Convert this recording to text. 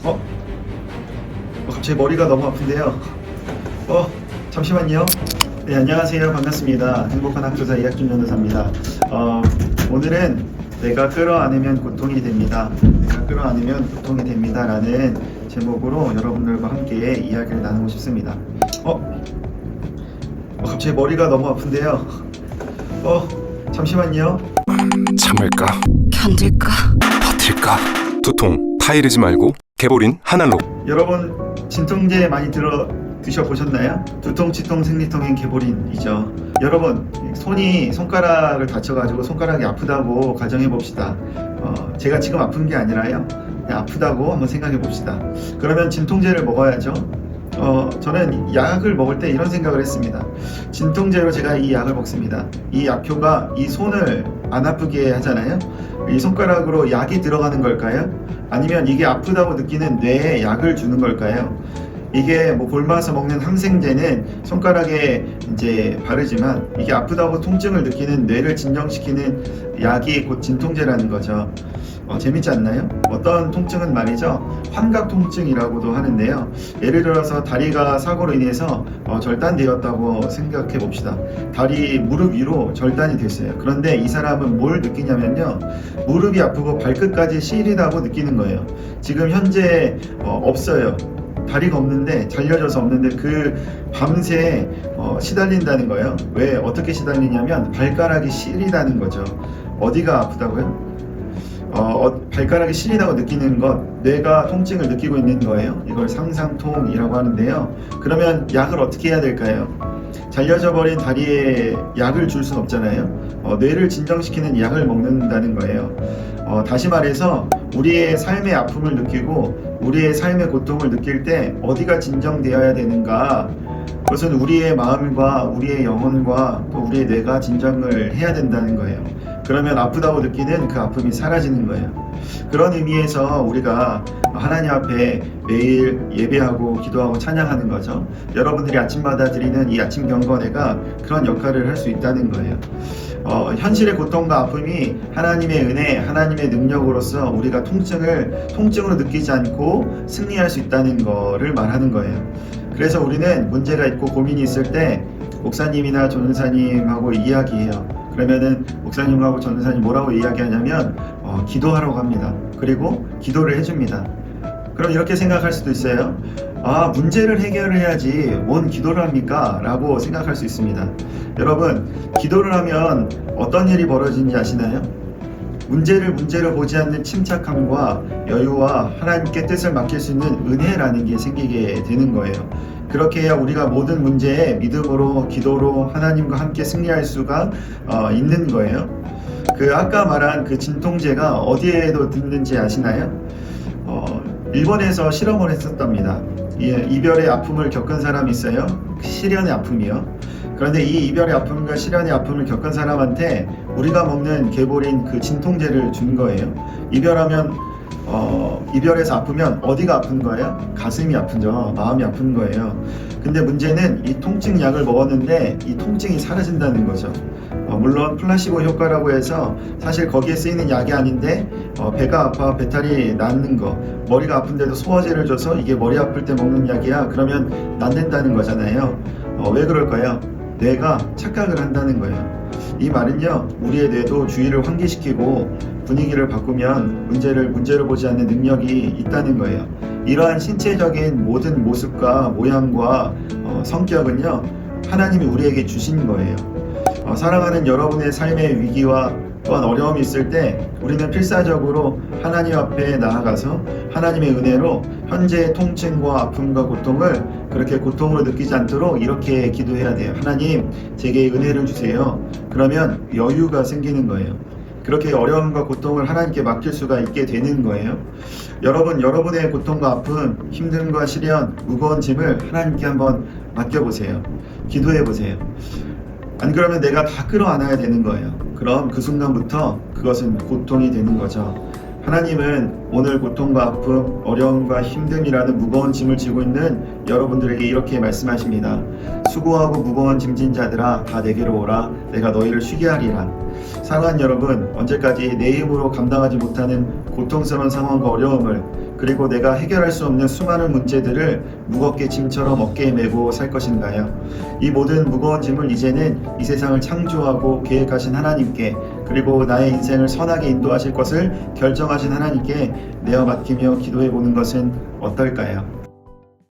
어? 갑자기 머리가 너무 아픈데요. 잠시만요. 네, 안녕하세요. 반갑습니다. 행복한 학교사 이학준 전도사입니다. 오늘은 내가 끌어안으면 고통이 됩니다. 내가 끌어안으면 고통이 됩니다. 라는 제목으로 여러분들과 함께 이야기를 나누고 싶습니다. 갑자기 머리가 너무 아픈데요. 잠시만요. 참을까? 견딜까? 버틸까? 두통, 타이르지 말고 개보린 하나로. 여러분 진통제 많이 드셔보셨나요? 두통, 치통, 생리통엔 개보린이죠. 여러분 손가락을 다쳐가지고 손가락이 아프다고 가정해봅시다. 제가 지금 아픈 게 아니라요, 그냥 아프다고 한번 생각해봅시다. 그러면 진통제를 먹어야죠. 저는 약을 먹을 때 이런 생각을 했습니다. 진통제로 제가 이 약을 먹습니다. 이 약효가 이 손을 안 아프게 하잖아요. 이 손가락으로 약이 들어가는 걸까요? 아니면 이게 아프다고 느끼는 뇌에 약을 주는 걸까요? 이게 뭐 볼마서 먹는 항생제는 손가락에 이제 바르지만 이게 아프다고 통증을 느끼는 뇌를 진정시키는 약이 곧 진통제라는 거죠. 재밌지 않나요? 어떤 통증은 말이죠, 환각 통증이라고도 하는데요. 예를 들어서 다리가 사고로 인해서 절단되었다고 생각해 봅시다. 다리 무릎 위로 절단이 됐어요. 그런데 이 사람은 뭘 느끼냐면요, 무릎이 아프고 발끝까지 시리다고 느끼는 거예요. 지금 현재 없어요. 다리가 없는데, 잘려져서 없는데 그 밤새 시달린다는 거예요. 왜 어떻게 시달리냐면 발가락이 시리다는 거죠. 어디가 아프다고요? 발가락이 시리다고 느끼는 것, 뇌가 통증을 느끼고 있는 거예요. 이걸 상상통이라고 하는데요. 그러면 약을 어떻게 해야 될까요? 잘려져 버린 다리에 약을 줄 수는 없잖아요. 뇌를 진정시키는 약을 먹는다는 거예요. 다시 말해서 우리의 삶의 아픔을 느끼고 우리의 삶의 고통을 느낄 때 어디가 진정되어야 되는가? 그것은 우리의 마음과 우리의 영혼과 또 우리의 뇌가 진정을 해야 된다는 거예요. 그러면 아프다고 느끼는 그 아픔이 사라지는 거예요. 그런 의미에서 우리가 하나님 앞에 매일 예배하고 기도하고 찬양하는 거죠. 여러분들이 아침마다 드리는 이 아침 경건회가 그런 역할을 할 수 있다는 거예요. 현실의 고통과 아픔이 하나님의 은혜, 하나님의 능력으로서 우리가 통증으로 느끼지 않고 승리할 수 있다는 거를 말하는 거예요. 그래서 우리는 문제가 있고 고민이 있을 때 목사님이나 전도사님하고 이야기해요. 그러면은 목사님하고 전도사님 뭐라고 이야기하냐면 기도하라고 합니다. 그리고 기도를 해줍니다. 그럼 이렇게 생각할 수도 있어요. 문제를 해결을 해야지 뭔 기도를 합니까? 라고 생각할 수 있습니다. 여러분, 기도를 하면 어떤 일이 벌어지는지 아시나요? 문제를 문제로 보지 않는 침착함과 여유와 하나님께 뜻을 맡길 수 있는 은혜라는 게 생기게 되는 거예요. 그렇게 해야 우리가 모든 문제에 믿음으로, 기도로 하나님과 함께 승리할 수가 있는 거예요. 아까 말한 그 진통제가 어디에도 듣는지 아시나요? 일본에서 실험을 했었답니다. 이별의 아픔을 겪은 사람이 있어요. 시련의 아픔이요. 그런데 이 이별의 아픔과 시련의 아픔을 겪은 사람한테 우리가 먹는 개보린 그 진통제를 준 거예요. 이별에서 아프면 어디가 아픈 거예요? 가슴이 아프죠. 마음이 아픈 거예요. 근데 문제는 이 통증 약을 먹었는데 이 통증이 사라진다는 거죠. 물론 플라시보 효과라고 해서 사실 거기에 쓰이는 약이 아닌데 배가 아파 배탈이 나는 거, 머리가 아픈데도 소화제를 줘서 이게 머리 아플 때 먹는 약이야, 그러면 낫는다는 거잖아요. 왜 그럴까요? 뇌가 착각을 한다는 거예요. 이 말은요, 우리의 뇌도 주의를 환기시키고 분위기를 바꾸면 문제로 보지 않는 능력이 있다는 거예요. 이러한 신체적인 모든 모습과 모양과 성격은요, 하나님이 우리에게 주신 거예요. 사랑하는 여러분의 삶의 위기와 또한 어려움이 있을 때 우리는 필사적으로 하나님 앞에 나아가서 하나님의 은혜로 현재의 통증과 아픔과 고통을 그렇게 고통으로 느끼지 않도록 이렇게 기도해야 돼요. 하나님, 제게 은혜를 주세요. 그러면 여유가 생기는 거예요. 그렇게 어려움과 고통을 하나님께 맡길 수가 있게 되는 거예요. 여러분의 고통과 아픔, 힘듦과 시련, 무거운 짐을 하나님께 한번 맡겨보세요. 기도해보세요. 안 그러면 내가 다 끌어안아야 되는 거예요. 그럼 그 순간부터 그것은 고통이 되는 거죠. 하나님은 오늘 고통과 아픔, 어려움과 힘듦이라는 무거운 짐을 지고 있는 여러분들에게 이렇게 말씀하십니다. 수고하고 무거운 짐진 자들아, 다 내게로 오라. 내가 너희를 쉬게 하리라. 사랑하는 여러분, 언제까지 내 힘으로 감당하지 못하는 고통스러운 상황과 어려움을 그리고 내가 해결할 수 없는 수많은 문제들을 무겁게 짐처럼 어깨에 메고 살 것인가요? 이 모든 무거운 짐을 이제는 이 세상을 창조하고 계획하신 하나님께, 그리고 나의 인생을 선하게 인도하실 것을 결정하신 하나님께 내어 맡기며 기도해 보는 것은 어떨까요?